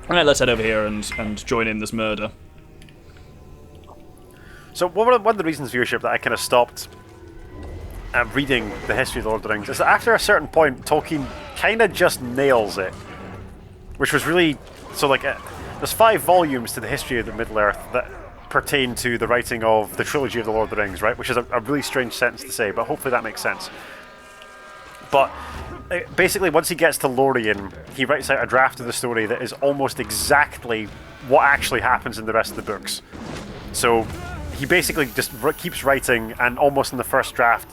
Alright, let's head over here and join in this murder. So one of the reasons, viewership, that I kind of stopped reading the history of the Lord of the Rings is that after a certain point, Tolkien kind of just nails it. Which was really... So, like, there's 5 volumes to the history of the Middle-earth that pertain to the writing of the trilogy of the Lord of the Rings, right? Which is a really strange sentence to say, but hopefully that makes sense. But basically, once he gets to Lorien, he writes out a draft of the story that is almost exactly what actually happens in the rest of the books. So he basically just keeps writing, and almost in the first draft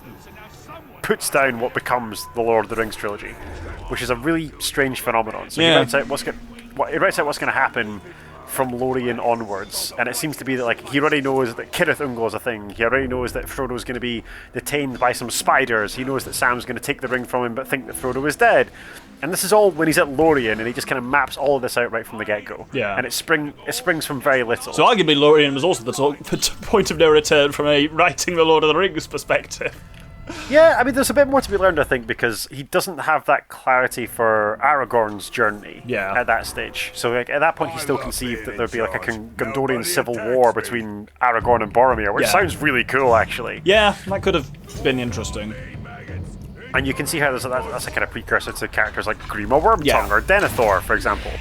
puts down what becomes the Lord of the Rings trilogy, which is a really strange phenomenon. So he writes out what's going to happen from Lorien onwards, and it seems to be that, like, he already knows that Cirith Ungol is a thing. He already knows that Frodo's going to be detained by some spiders. He knows that Sam's going to take the ring from him but think that Frodo is dead. And this is all when he's at Lorien, and he just kind of maps all of this out right from the get-go. Yeah. And it springs from very little. So arguably Lorien was also the point of no return from a writing the Lord of the Rings perspective. Yeah, I mean, there's a bit more to be learned, I think, because he doesn't have that clarity for Aragorn's journey at that stage. So, like, at that point, he still conceived that there'd be like a Gondorian civil war between Aragorn and Boromir, which sounds really cool, actually. Yeah, that could have been interesting. And you can see how that's a kind of precursor to characters like Grima Wormtongue or Denethor, for example.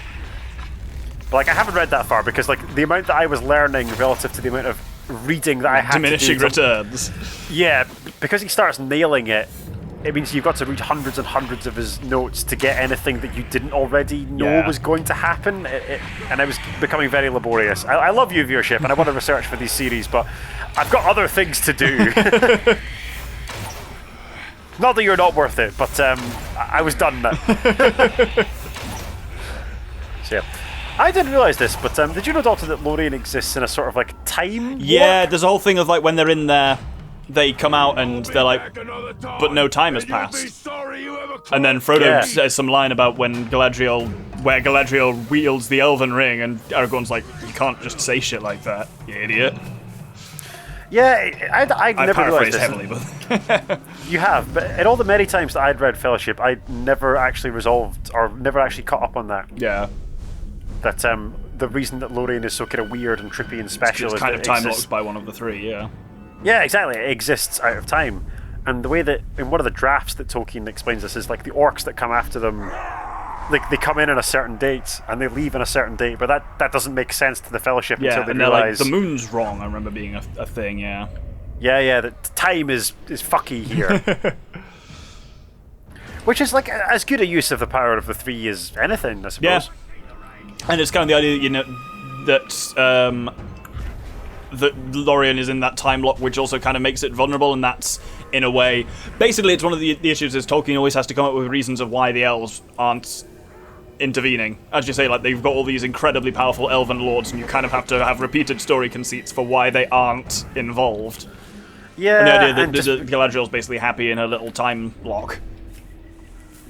But, like, I haven't read that far because, like, the amount that I was learning relative to the amount of reading that I had diminishing to do returns. Yeah, because he starts nailing it, it means you've got to read hundreds and hundreds of his notes to get anything that you didn't already know was going to happen, and it was becoming very laborious. I love you, viewership, and I want to research for these series, but I've got other things to do. Not that you're not worth it, but I was done now. So yeah. I didn't realise this, but did you know, Doctor, that Lorien exists in a sort of, like, time warp? There's a whole thing of, like, when they're in there, they come out and they're like, but no time has passed. And then Frodo says some line about where Galadriel wields the Elven Ring, and Aragorn's like, you can't just say shit like that, you idiot. Yeah, I never realised this. Heavily, but You have, but in all the many times that I'd read Fellowship, I'd never actually resolved, or never actually caught up on that. Yeah. That the reason that Lorien is so kind of weird and trippy and special is kind of time locked by one of the 3, yeah. Yeah, exactly. It exists out of time. And the way that, in one of the drafts that Tolkien explains this, is like the orcs that come after them, like, they come in on a certain date and they leave on a certain date, but that doesn't make sense to the Fellowship until they realise... Like, the moon's wrong, I remember being a thing, yeah. Yeah, that time is fucky here. Which is, like, as good a use of the power of the 3 as anything, I suppose. Yeah. And it's kind of the idea, you know, that Lorien is in that time lock, which also kind of makes it vulnerable, and that's, in a way... Basically, it's one of the issues is Tolkien always has to come up with reasons of why the elves aren't intervening. As you say, like, they've got all these incredibly powerful elven lords, and you kind of have to have repeated story conceits for why they aren't involved. Yeah, and the idea that Galadriel's basically happy in her little time lock,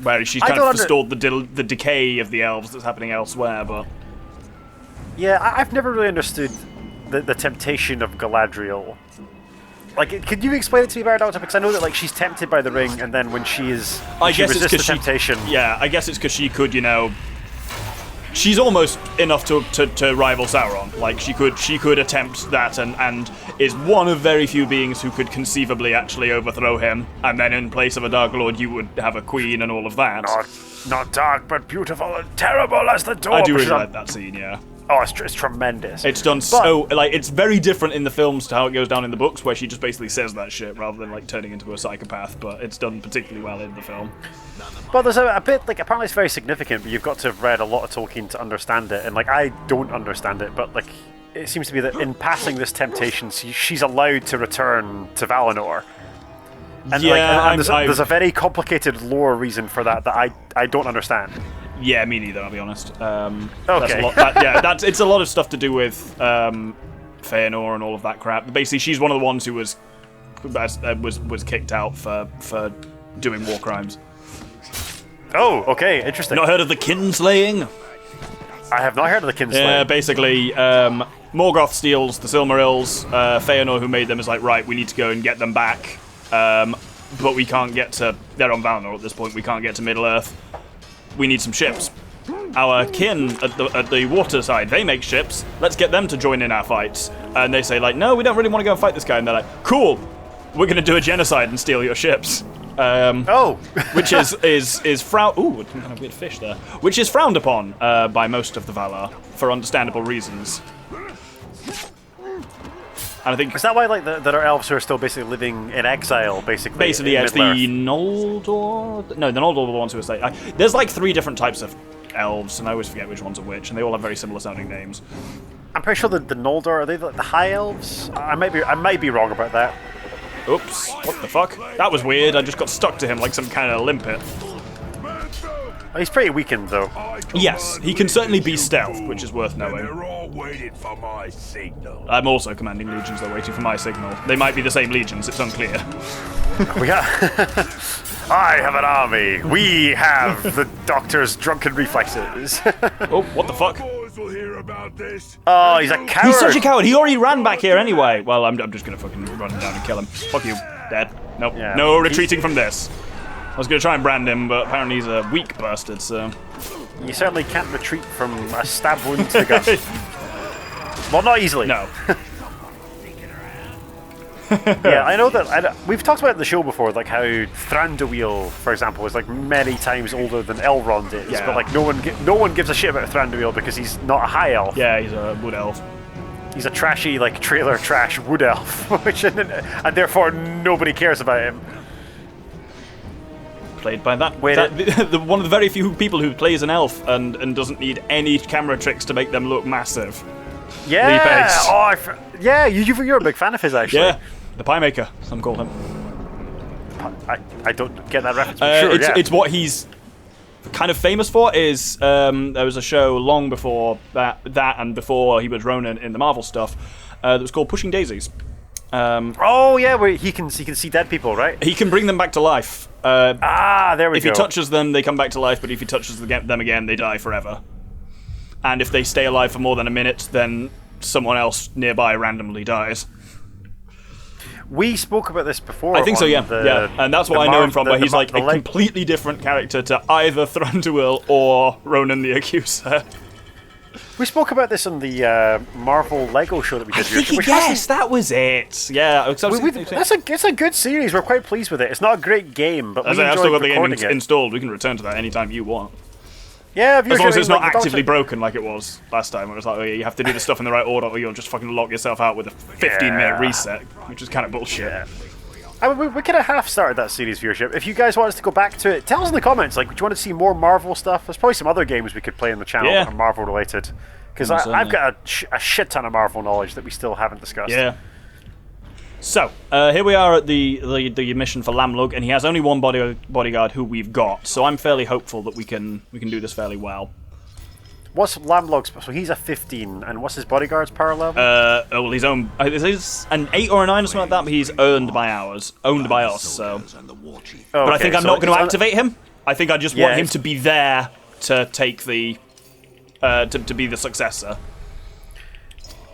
where she's kind of forestalled the decay of the elves that's happening elsewhere, but... Yeah, I've never really understood the temptation of Galadriel. Like, could you explain it to me better, Doctor? Because I know that, like, she's tempted by the ring, and then when she resists the temptation... Yeah, I guess it's because she could, you know... She's almost enough to rival Sauron. Like, she could attempt that, and is one of very few beings who could conceivably actually overthrow him, and then in place of a Dark Lord you would have a queen and all of that. Not dark, but beautiful and terrible as the door. I do really like that scene, yeah. Oh, it's tremendous. It's done so, like, it's very different in the films to how it goes down in the books, where she just basically says that shit rather than, like, turning into a psychopath, but it's done particularly well in the film. Well, there's a bit, like, apparently it's very significant, but you've got to have read a lot of Tolkien to understand it, and, like, I don't understand it, but, like, it seems to be that in passing this temptation, she's allowed to return to Valinor. And, yeah, there's a very complicated lore reason for that I don't understand. Yeah, me neither, I'll be honest. Okay. It's a lot of stuff to do with Feanor and all of that crap. Basically, she's one of the ones who was kicked out for doing war crimes. Oh, okay, interesting. Not heard of the kinslaying? I have not heard of the kinslaying. Yeah, basically, Morgoth steals the Silmarils. Feanor, who made them, is like, right, we need to go and get them back. But we can't get to... They're on Valinor at this point. We can't get to Middle-earth. We need some ships. our kin at the water side, they make ships. Let's get them to join in our fights. And they say, like, no, we don't really want to go and fight this guy. And they're like, cool, we're going to do a genocide and steal your ships. Which is frowned. Ooh, kind of weird fish there. Which is frowned upon by most of the Valar for understandable reasons. And I think is that why like there are elves who are still basically living in exile, basically? Basically, yeah, it's the Noldor. No, the Noldor were the ones who were like. There's like 3 different types of elves, and I always forget which ones are which, and they all have very similar sounding names. I'm pretty sure the Noldor are they like the high elves? I might be wrong about that. Oops! What the fuck? That was weird. I just got stuck to him like some kind of limpet. He's pretty weakened, though. Yes, he can certainly be stealth, which is worth knowing. They're all waiting for my signal. I'm also commanding legions. They're waiting for my signal. They might be the same legions. It's unclear. We got. I have an army. We have the Doctor's drunken reflexes. Oh, what the fuck? Boys will hear about this. Oh, he's a coward. He's such a coward. He already ran back here anyway. Well, I'm just gonna fucking run him down and kill him. Fuck you, dead. Nope. Yeah. No retreating from this. I was gonna try and brand him, but apparently he's a weak bastard. So. You certainly can't retreat from a stab wound to the gut. Well, not easily. No. Yeah, I know that. We've talked about it in the show before, like how Thranduil, for example, is like many times older than Elrond is, Yeah. but like no one gives a shit about Thranduil because he's not a high elf. Yeah, he's a wood elf. He's a trashy, like trailer trash wood elf, and therefore nobody cares about him. Played by that. Wait, one of the very few people who plays an elf and doesn't need any camera tricks to make them look massive. Yeah. Yeah. You're a big fan of his, actually. Yeah. The Pie Maker, some call him. I don't get that reference. But sure, it's what he's kind of famous for. Is there was a show long before that and before he was Ronan in the Marvel stuff that was called Pushing Daisies. Oh yeah, where he can see dead people, right? He can bring them back to life. There we go. If he touches them, they come back to life. But if he touches them again, they die forever. And if they stay alive for more than a minute, then someone else nearby randomly dies. We spoke about this before. I think so, yeah. Yeah, and that's what I know him from, where he's like a completely different character to either Thranduil or Ronan the Accuser. We spoke about this on the Marvel Lego show that we did. Yes, that was it. Yeah, it's a good series. We're quite pleased with it. It's not a great game, but we enjoyed I've still got the game recording it. installed. We can return to that anytime you want. Yeah, as long as it's not actively broken like it was last time. It was like, oh, yeah, you have to do the stuff in the right order, or you'll just fucking lock yourself out with a 15-minute reset, which is kind of bullshit. Yeah. I mean, we kind of half started that series viewership. If you guys want us to go back to it, tell us in the comments. Like, do you want to see more Marvel stuff? There's probably some other games we could play on the channel that are Marvel related. Because I've got a shit ton of Marvel knowledge that we still haven't discussed. Yeah. So, here we are at the mission for Lamlug, and he has only one bodyguard who we've got. So I'm fairly hopeful that we can do this fairly well. What's Lamlug's? So he's a 15, and what's his bodyguard's power level? Well, he's owned. This an 8 or a 9 or something like that. But he's owned by us. So. But I think I'm not going to activate him. I think I just want him to be there to take the to be the successor.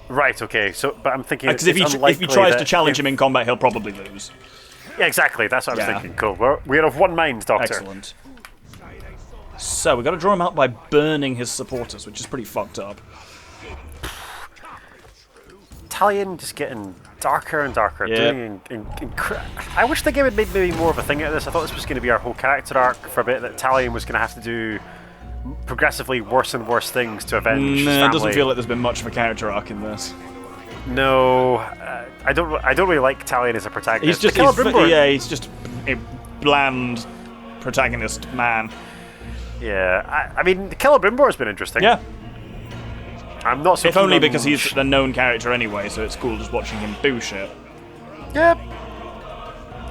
Right, okay. So, but I'm thinking because if he tries to challenge him in combat, he'll probably lose. Yeah, exactly. That's what I was thinking. Cool. We're of one mind, Doctor. Excellent. So we've got to draw him out by burning his supporters, which is pretty fucked up. Talion just getting darker and darker. Yeah. I wish the game had made maybe more of a thing out of this. I thought this was going to be our whole character arc for a bit, that Talion was going to have to do progressively worse and worse things to avenge his family. It doesn't feel like there's been much of a character arc in this. No, I don't really like Talion as a protagonist. He's just a bland protagonist man. Yeah, I mean, Celebrimbor has been interesting. Yeah. I'm not so if only because he's a known character anyway, so it's cool just watching him do shit. Yeah.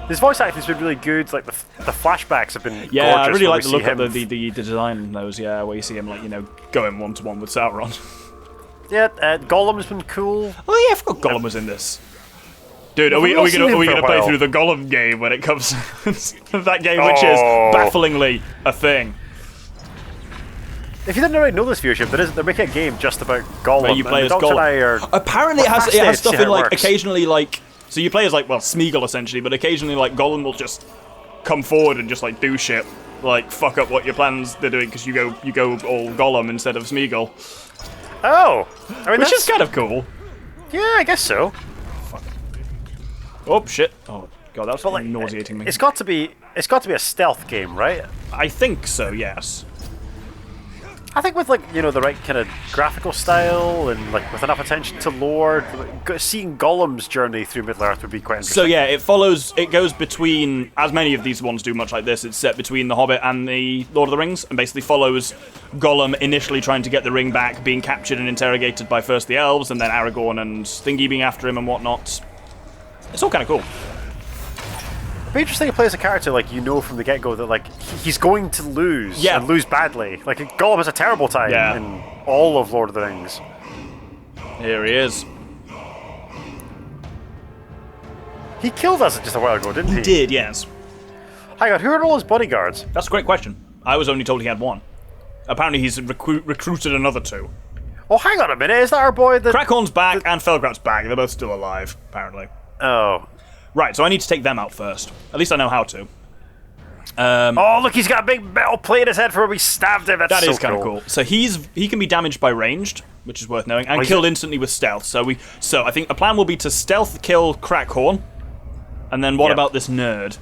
His voice acting's been really good. Like the flashbacks have been gorgeous. I really like the look of the design in those. Yeah, where you see him like going 1-to-1 with Sauron. Yeah, Gollum's been cool. Oh yeah, I forgot Gollum was in this. Dude, are we gonna play through the Gollum game when it comes to that game, which is bafflingly a thing? If you didn't already know this viewership, they're making a game just about Gollum. Where you play as Gollum. Apparently, it has stuff in like occasionally like. So you play as like Smeagol essentially, but occasionally like Gollum will just come forward and just like do shit, like fuck up what your plans they're doing because you go all Gollum instead of Smeagol, Oh, I mean, which is kind of cool. yeah, I guess so. Oh shit! Oh god, that was But like, nauseating me. It's got to be a stealth game, right? I think so. Yes. I think with like the right kind of graphical style and like with enough attention to lore, seeing Gollum's journey through Middle Earth would be quite interesting. So yeah, it goes between, as many of these ones do, much like this. It's set between The Hobbit and the Lord of the Rings, and basically follows Gollum initially trying to get the ring back, being captured and interrogated by first the elves, and then Aragorn and Thingy being after him and whatnot. It's all kind of cool. It'd be interesting to play as a character like from the get-go that like he's going to lose and lose badly. Like Gollum has a terrible time in all of Lord of the Rings. Here he is. He killed us just a while ago, didn't he? He did, yes. Hang on, who are all his bodyguards? That's a great question. I was only told he had one. Apparently he's recruited another two. Oh, hang on a minute, is that our boy? Crackhorn's back and Felgrat's back. They're both still alive, apparently. Oh. Right, so I need to take them out first. At least I know how to. Oh, look, he's got a big metal plate in his head for when we stabbed him. That is kind of cool. So he can be damaged by ranged, which is worth knowing, and killed instantly with stealth. So I think a plan will be to stealth kill Crackhorn, and then what about this nerd?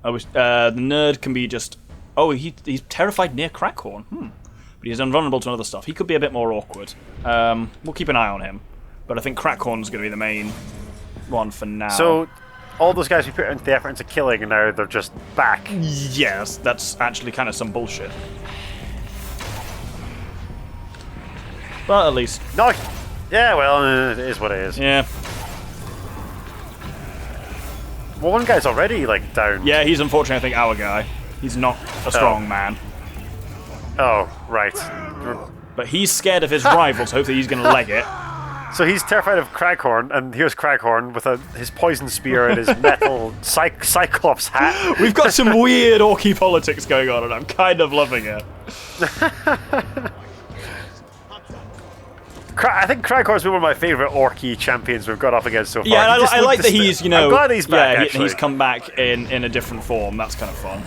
The nerd can be just... Oh, he's terrified near Crackhorn. But he's invulnerable to other stuff. He could be a bit more awkward. We'll keep an eye on him. But I think Crackhorn's going to be the main one for now. So, all those guys we put into the effort into killing, and now they're just back. Yes, that's actually kind of some bullshit. But at least... No! Yeah, well, it is what it is. Yeah. Well, one guy's already, like, down. Yeah, he's unfortunately, I think, our guy. He's not a strong man. Oh, right. But he's scared of his rival, so hopefully he's going to leg it. So he's terrified of Crackhorn, and here's Crackhorn with his poison spear and his metal Cyclops hat. We've got some weird orky politics going on, and I'm kind of loving it. I think Crackhorn's been one of my favourite orky champions we've got up against so far. Yeah, I like that he's, I'm glad he's back, actually. He's come back in a different form. That's kind of fun.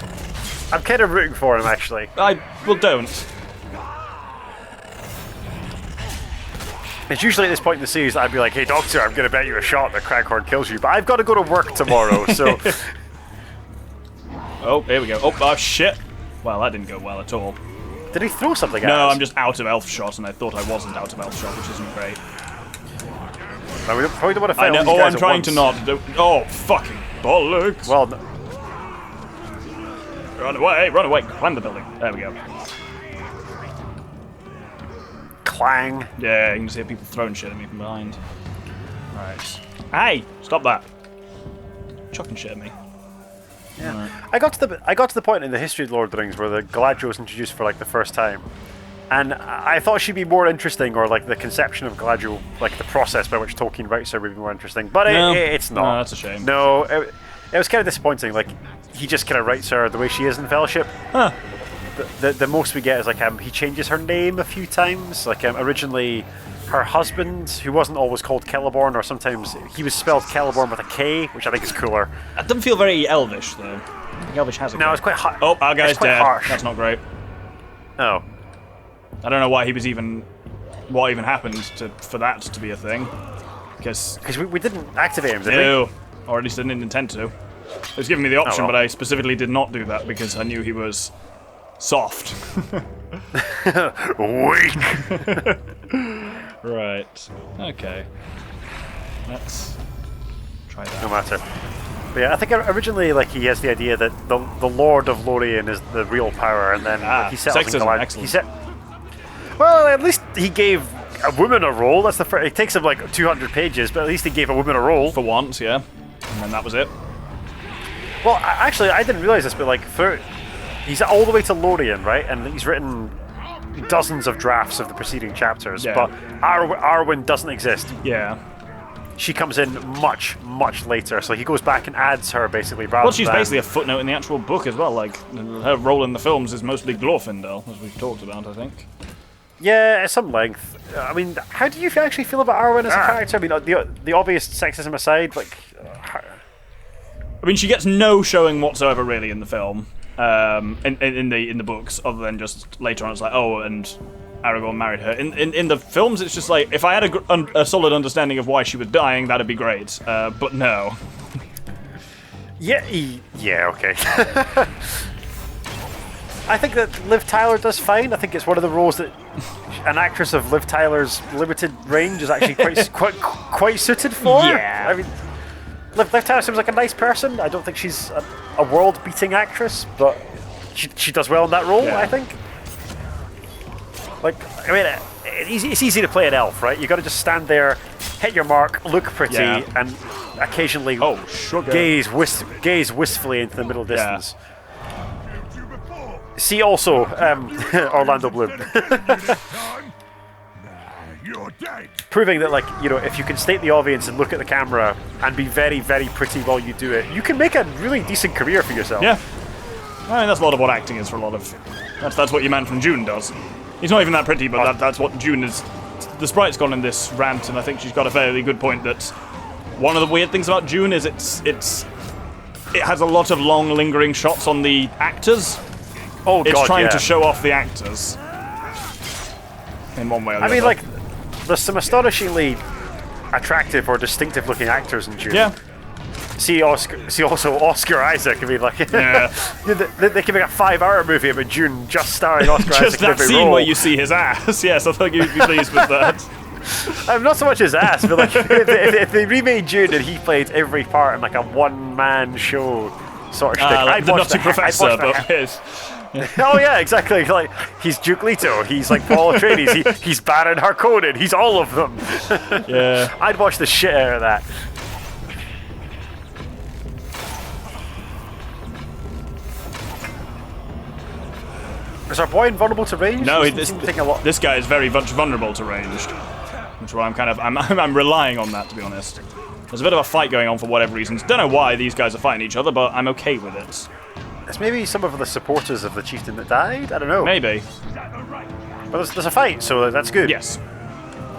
I'm kind of rooting for him, actually. Well, don't. It's usually at this point in the series that I'd be like, hey, Doctor, I'm going to bet you a shot that Crackhorn kills you, but I've got to go to work tomorrow, so... Oh, here we go. Oh, shit. Well, that didn't go well at all. Did he throw something at us? No, I'm just out of elf shot, and I thought I wasn't out of elf shot, which isn't great. No, we probably don't want to fight all these guys I'm trying to not. Oh, fucking bollocks. Well, no. Run away, climb the building. There we go. Clang. Yeah, you can see people throwing shit at me from behind. Right. Hey, stop that. Chucking shit at me. Yeah. Right. I got to the point in the history of Lord of the Rings where the Galadriel was introduced for like the first time. And I thought she'd be more interesting, or like the conception of Galadriel, like the process by which Tolkien writes her would be more interesting. But it's not. No, that's a shame. No, it was kind of disappointing. Like, he just kind of writes her the way she is in Fellowship. Huh. The most we get is like he changes her name a few times. Like originally, her husband, who wasn't always called Celeborn, or sometimes he was spelled Celeborn with a K, which I think is cooler. That doesn't feel very elvish, though. I think elvish has a K. No, it's quite hard. Oh, our guy's dead. Harsh. That's not great. Oh. I don't know why he was what even happened for that to be a thing. Because we didn't activate him, did we? No, or at least I didn't intend to. It was giving me the option, well. but I specifically did not do that because I knew he was soft. Weak. Right. Okay. Let's try that. No matter. But yeah, I think originally like he has the idea that the Lord of Lorien is the real power, and then like, he settles in sexism, excellent. Well, at least he gave a woman a role. That's the first. It takes him like 200 pages, but at least he gave a woman a role. For once, yeah. And then that was it. Well, actually, I didn't realize this, but like he's all the way to Lorien, right? And he's written dozens of drafts of the preceding chapters, Yeah. but Arwen doesn't exist. Yeah. She comes in much, much later, so he goes back and adds her basically. Rather Well, she's than... basically a footnote in the actual book as well. Like, her role in the films is mostly Glorfindel, as we've talked about, I think. Yeah, at some length. I mean, how do you actually feel about Arwen as a character? I mean, the obvious sexism aside, like... I mean, she gets no showing whatsoever, really, in the film. in the books, other than just later on it's like, oh, and Aragorn married her. In the films, it's just like, if I had a solid understanding of why she was dying, that'd be great. But no. Yeah, okay. I think that Liv Tyler does fine. I think it's one of the roles that an actress of Liv Tyler's limited range is actually quite suited for. Yeah. I mean, Liv Tyler seems like a nice person. I don't think she's a world-beating actress, but she does well in that role, Yeah. I think. Like, I mean, it's easy to play an elf, right? You got to just stand there, hit your mark, look pretty, and occasionally gaze wistfully into the middle distance. See also Orlando Bloom. You're dead. Proving that, like, you know, if you can state the obvious and look at the camera and be very, very pretty while you do it, you can make a really decent career for yourself. Yeah. I mean, that's a lot of what acting is for a lot of... That's what your man from June does. He's not even that pretty, but that's what June is... The sprite's gone in this rant, and I think she's got a fairly good point that one of the weird things about June is it has a lot of long, lingering shots on the actors. Oh, God, it's trying to show off the actors. In one way or the other. I mean, like, there's some astonishingly attractive or distinctive-looking actors in June. Yeah. See also Oscar Isaac. I mean, like, Yeah. they can make a 5-hour movie about June just starring Oscar Isaac. Just in that every scene role. where you see his ass. Yes, I think you'd be pleased with that. Not so much his ass, but like if they remade June and he played every part in like a one-man show sort of thing. Like the Nutty Professor, but his... Oh yeah, exactly. Like he's Duke Leto, he's like Paul Atreides, he's Baron Harkonnen, he's all of them. Yeah. I'd watch the shit out of that. Is our boy invulnerable to range? No, this guy is very much vulnerable to ranged, which is why I'm relying on that, to be honest. There's a bit of a fight going on for whatever reasons. Don't know why these guys are fighting each other, but I'm okay with it. It's maybe some of the supporters of the chieftain that died. I don't know. Maybe. But there's a fight, so that's good. Yes.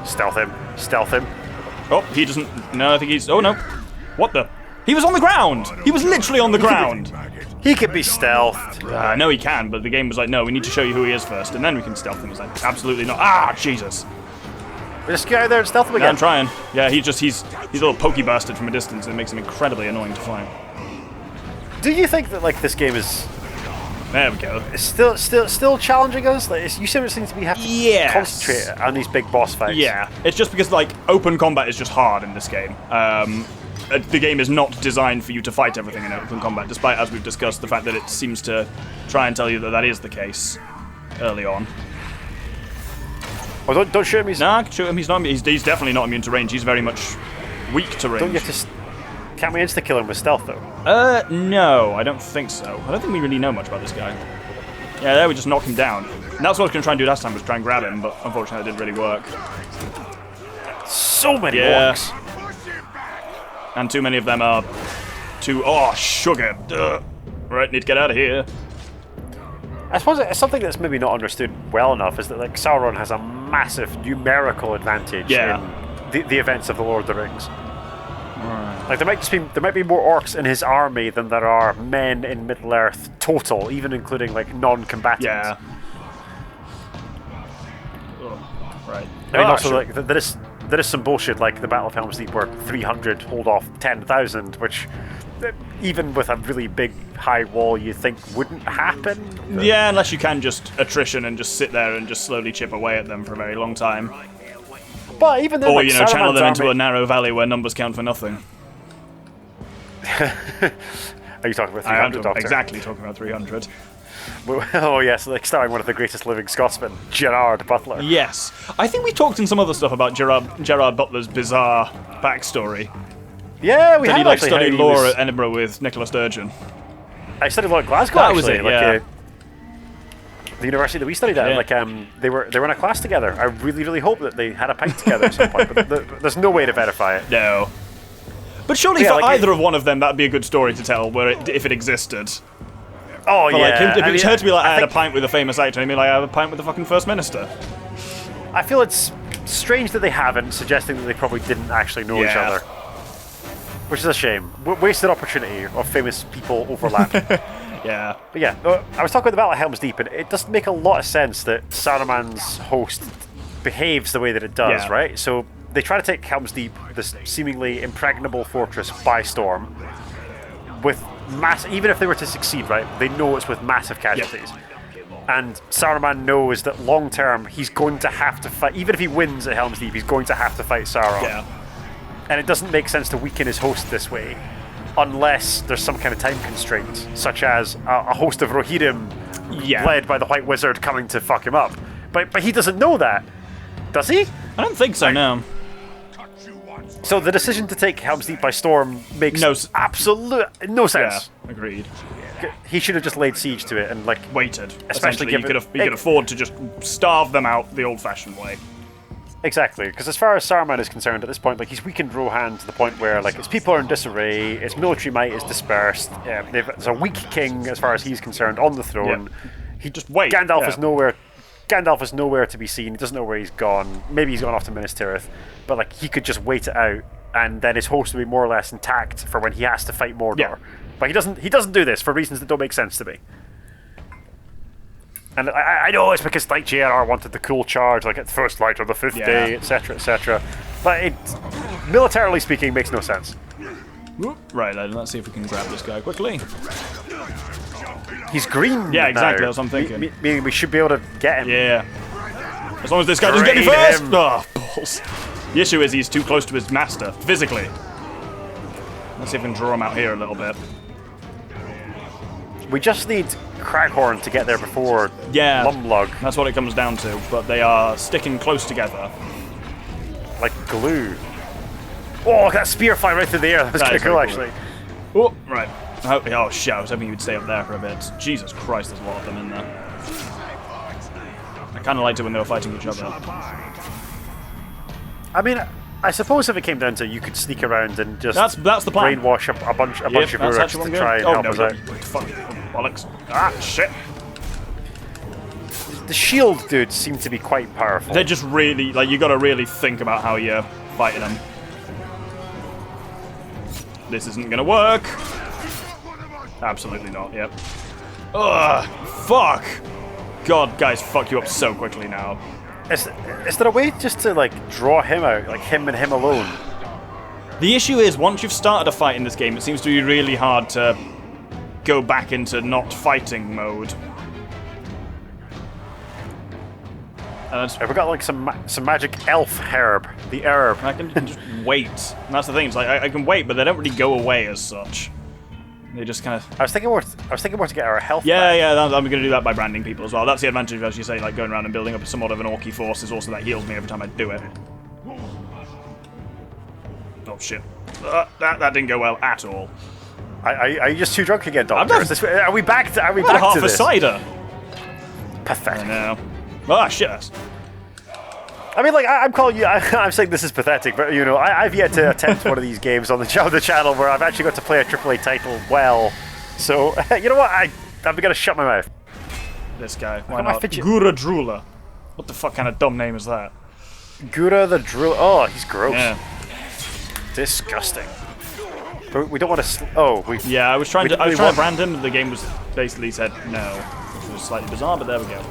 Stealth him. Stealth him. Oh, he doesn't. No, I think he's. Oh no. What the? He was on the ground. He was literally on the ground. He could be stealthed. I know he can, but the game was like, no, we need to show you who he is first, and then we can stealth him. It's like, absolutely not. Ah, Jesus. We just get out there and stealth him again. Yeah, I'm trying. Yeah, he's a little pokey bastard from a distance, and it makes him incredibly annoying to fight. Do you think that like this game is? There we go. It's still challenging us. Like you seem to be having to concentrate on these big boss fights. Yeah, it's just because like open combat is just hard in this game. The game is not designed for you to fight everything in open combat, despite, as we've discussed, the fact that it seems to try and tell you that that is the case early on. Oh, don't shoot him. Nah, I can shoot him. He's definitely not immune to range. He's very much weak to range. Don't you have to? Can't we insta kill him with stealth though? No, I don't think so. I don't think we really know much about this guy. Yeah, there we just knock him down. And that's what I was going to try and do last time, was try and grab him, but unfortunately that didn't really work. So many orcs. And too many of them are too... Oh, sugar. Ugh. Right, need to get out of here. I suppose it's something that's maybe not understood well enough is that like Sauron has a massive numerical advantage in the events of the Lord of the Rings. Like there might be more orcs in his army than there are men in Middle Earth total, even including like non-combatants. Yeah. Right. I mean, also like there is some bullshit like the Battle of Helm's Deep where 300 hold off 10,000, which even with a really big high wall you think wouldn't happen. But yeah, unless you can just attrition and just sit there and just slowly chip away at them for a very long time. But even then, or, like, you know, channel them into army... a narrow valley where numbers count for nothing. Are you talking about 300, Doctor? Exactly, talking about 300. Oh yes, like starring one of the greatest living Scotsmen, Gerard Butler. Yes. I think we talked in some other stuff about Gerard Butler's bizarre backstory. Yeah, we had had he like actually studied law at Edinburgh with Nicola Sturgeon. I studied law at Glasgow. That actually, was it, like, yeah. The university that we studied at, like they were in a class together. I really hope that they had a pint together at some point, but there's no way to verify it. No. But surely for either of one of them, that'd be a good story to tell, if it existed. Oh, but yeah. Like, if it's heard to be like, I had a pint with a famous actor, I mean, like, I have a pint with the fucking First Minister. I feel it's strange that they haven't, suggesting that they probably didn't actually know each other. Which is a shame. Wasted opportunity of famous people overlapping. Yeah. But yeah, I was talking about the Battle of Helm's Deep, and it doesn't make a lot of sense that Saruman's host behaves the way that it does, Yeah. right? So they try to take Helm's Deep, this seemingly impregnable fortress, by storm, with even if they were to succeed, right, they know it's with massive casualties. And Saruman knows that long term he's going to have to fight, even if he wins at Helm's Deep, he's going to have to fight Sauron. Yeah. And it doesn't make sense to weaken his host this way, unless there's some kind of time constraint, such as a host of Rohirrim led by the White Wizard coming to fuck him up. But he doesn't know that, does he? I don't think so, no. So the decision to take Helm's Deep by storm makes absolute no sense. Yeah, agreed. He should have just laid siege to it and Waited. especially Essentially, you could afford to just starve them out the old-fashioned way. Exactly, because as far as Saruman is concerned at this point, he's weakened Rohan to the point where his people are in disarray, his military might is dispersed. There's a weak king as far as he's concerned on the throne. Yeah. He just wait. Gandalf is nowhere. Gandalf is nowhere to be seen. He doesn't know where he's gone. Maybe he's gone off to Minas Tirith, but he could just wait it out, and then his host will be more or less intact for when he has to fight Mordor. Yeah. But he doesn't. He doesn't do this for reasons that don't make sense to me. And I know it's because JRR wanted the cool charge, at the first light or the fifth day, etc., etc. But it, militarily speaking, makes no sense. Right, let's see if we can grab this guy quickly. He's green. Yeah, exactly. now, That's what I'm thinking. Meaning we should be able to get him. Yeah. As long as this guy doesn't get me first. Oh, balls. The issue is he's too close to his master physically. Let's see if we can draw him out here a little bit. We just need Craghorn to get there before Lumlug. That's what it comes down to, but they are sticking close together. Like glue. Oh, look at that spear fly right through the air. That was kind of cool, actually. Oh, right. Oh, shit, I was hoping you'd stay up there for a bit. Jesus Christ, there's a lot of them in there. I kind of liked it when they were fighting each other. I mean, I suppose if it came down to it, you could sneak around and just that's the plan. brainwash a bunch of Urks to try and help us out. Fuck. Bollocks. Ah, shit. The shield dudes seem to be quite powerful. They're just really, you gotta really think about how you're fighting them. This isn't gonna work. Absolutely not, yep. Ugh, fuck! God, guys, fuck you up so quickly now. Is there a way just to, draw him out, him and him alone? The issue is, once you've started a fight in this game, it seems to be really hard to go back into not fighting mode. Have we got some magic elf herb? The herb. I can just wait. And that's the thing. It's I can wait, but they don't really go away as such. They just kind of. I was thinking more to get our health. Yeah, back. yeah. I'm going to do that by branding people as well. That's the advantage of, as you say, going around and building up somewhat of an orky force. Is also that heals me every time I do it. Oh shit! That didn't go well at all. Are you just too drunk again, Doctor? Are we back to? Are we I've had back half to a this? cider. Pathetic. I know. Ah, shit. I mean, I'm calling you. I'm saying this is pathetic, but I've yet to attempt one of these games on the channel where I've actually got to play a AAA title well. So you know what? I'm gonna shut my mouth. This guy. Why not? Gura Drula. What the fuck kind of dumb name is that? Gura the Drula. Oh, he's gross. Yeah. Disgusting. But we don't want to. Yeah, I was trying to brand him, but the game was basically said no, which was slightly bizarre. But there we go.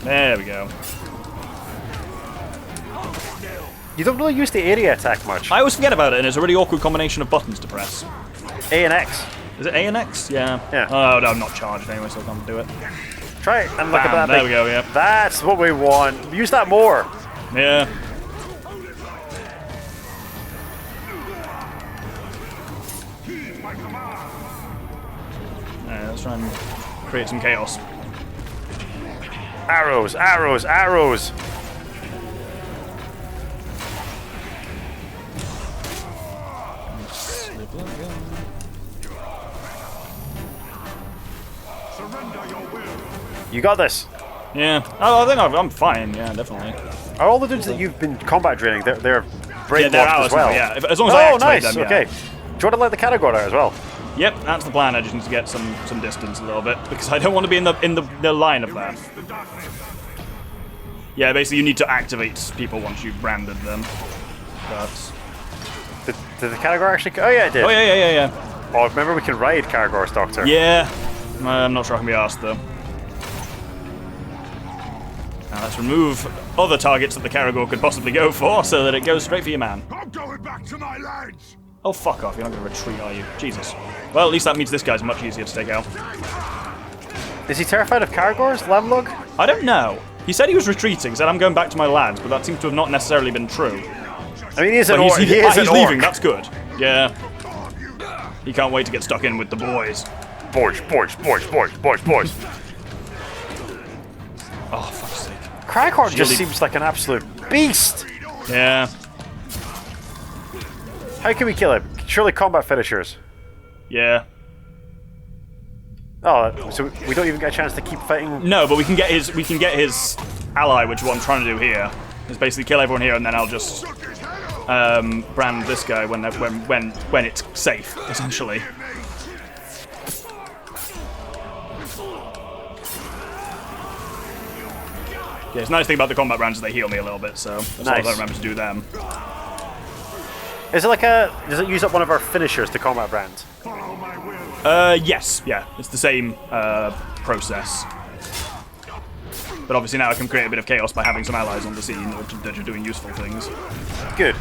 There we go. You don't really use the area attack much. I always forget about it, and it's a really awkward combination of buttons to press. A and X. Is it A and X? Yeah. Yeah. Oh, no, I'm not charged anyway, so I can't do it. Try it and look at that. There we go, yeah. That's what we want. Use that more. Yeah. Let's try and create some chaos. Arrows, arrows, arrows. You got this. Yeah. Oh, I think I'm fine. Yeah, definitely. Are all the dudes that you've been combat draining, they're brainwashed they're out as well? now, yeah. As long as I activate nice. them, yeah. Okay. Do you want to let the Category out as well? Yep, that's the plan. I just need to get some distance a little bit because I don't want to be in the line of that. Yeah, basically you need to activate people once you've branded them. But Did the Category actually? Oh yeah, it did. oh yeah. Oh, remember we can ride Caragor's Doctor. Yeah. I'm not sure I can be asked, though. Now let's remove other targets that the Caragor could possibly go for so that it goes straight for your man. I'm going back to my lads. Oh, fuck off. You're not going to retreat, are you? Jesus. Well, at least that means this guy's much easier to take out. Is he terrified of Caragor's Lamlug? I don't know. He said he was retreating, said I'm going back to my lads, but that seems to have not necessarily been true. I mean, he is an But orc. He is he's an leaving, orc. that's good. Yeah. He can't wait to get stuck in with the boys. Boys. Oh, fuck's sake. Caragor just Really- seems like an absolute beast. Yeah. How can we kill him? Surely combat finishers. Yeah. Oh, so we don't even get a chance to keep fighting. No, but we can get his ally, which is what I'm trying to do here. Is basically kill everyone here, and then I'll just brand this guy when it's safe, essentially. Yeah, it's a nice thing about the combat brands is they heal me a little bit, so as long as I remember to do them. Is it like a? Does it use up one of our finishers to combat brand? Yes, yeah, it's the same process. But obviously now I can create a bit of chaos by having some allies on the scene that are doing useful things. Good.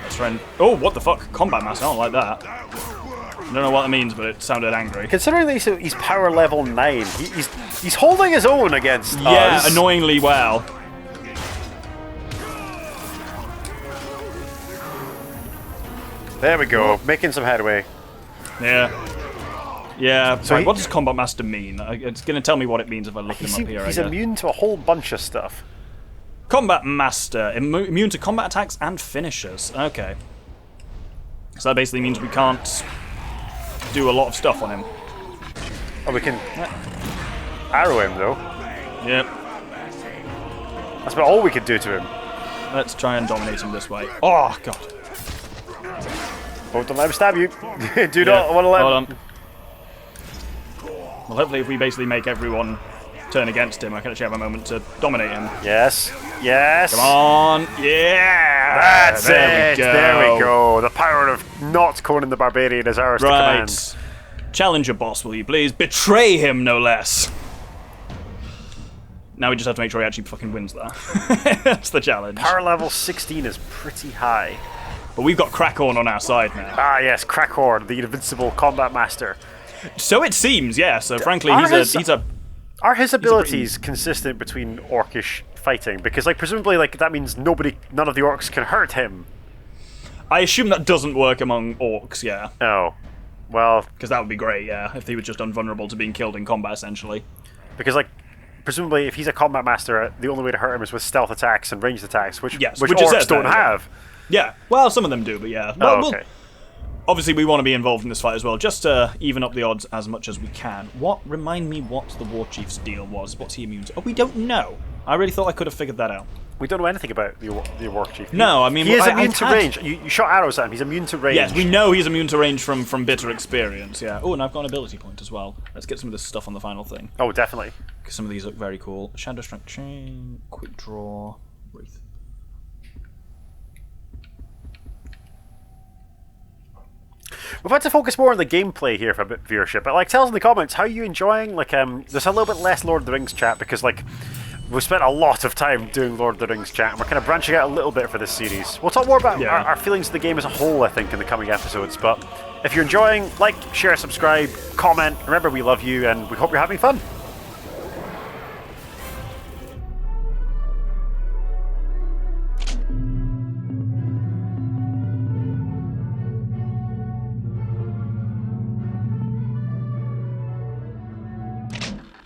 Let's try and... Oh, what the fuck? Combat master, I don't like that. I don't know what that means, but it sounded angry. Considering that he's power level 9, he's holding his own against us. Yeah, annoyingly well. There we go, making some headway. Yeah. Yeah, So right, he- what does combat master mean? It's going to tell me what it means if I look him up here, I He's guess. immune to a whole bunch of stuff. Combat master, immune to combat attacks and finishers. Okay. So that basically means we can't do a lot of stuff on him. Oh, we can arrow him though. Yep. That's about all we could do to him. Let's try and dominate him this way. Oh, God. Oh, don't let him stab you. Do not want to let Hold him. on. Well, hopefully if we basically make everyone turn against him, I can actually have a moment to dominate him. Yes. Yes. Come on. Yeah. That's there it. We go. There we go. The power of not Conan the Barbarian is ours to command. Right. Challenge your boss, will you please? Betray him, no less. Now we just have to make sure he actually fucking wins that. That's the challenge. Power level 16 is pretty high. But we've got Crackhorn on our side now. Ah, yes, Crackhorn, the invincible combat master. So it seems, yeah. So frankly, Are he's a Are his abilities consistent between orcish fighting? Because, like, presumably, like, that means none of the orcs can hurt him. I assume that doesn't work among orcs, yeah. Oh. Well, Because that would be great, yeah, if he was just invulnerable to being killed in combat, essentially. because, like, presumably, if he's a combat master, the only way to hurt him is with stealth attacks and ranged attacks, which Yes, which which it orcs says don't there, yeah. have. Yeah, well, some of them do, but yeah. Well, Oh, okay. obviously, we want to be involved in this fight as well, just to even up the odds as much as we can. Remind me what the War Chief's deal was. What's he immune to? Oh, we don't know. I really thought I could have figured that out. We don't know anything about the Orc Chief. No, I mean... He is I immune to had- range. You shot arrows at him, he's immune to range. Yes, we know he's immune to range from bitter experience, yeah. Oh, and I've got an ability point as well. Let's get some of this stuff on the final thing. Oh, definitely. Because some of these look very cool. Shadow Strength Chain, Quick Draw, Wraith. We've had to focus more on the gameplay here for a bit of viewership, but like, tell us in the comments, how are you enjoying? Like, there's a little bit less Lord of the Rings chat because, like, we've spent a lot of time doing Lord of the Rings chat, and we're kind of branching out a little bit for this series. We'll talk more about our feelings of the game as a whole, I think, in the coming episodes. But if you're enjoying, like, share, subscribe, comment. Remember, we love you, and we hope you're having fun.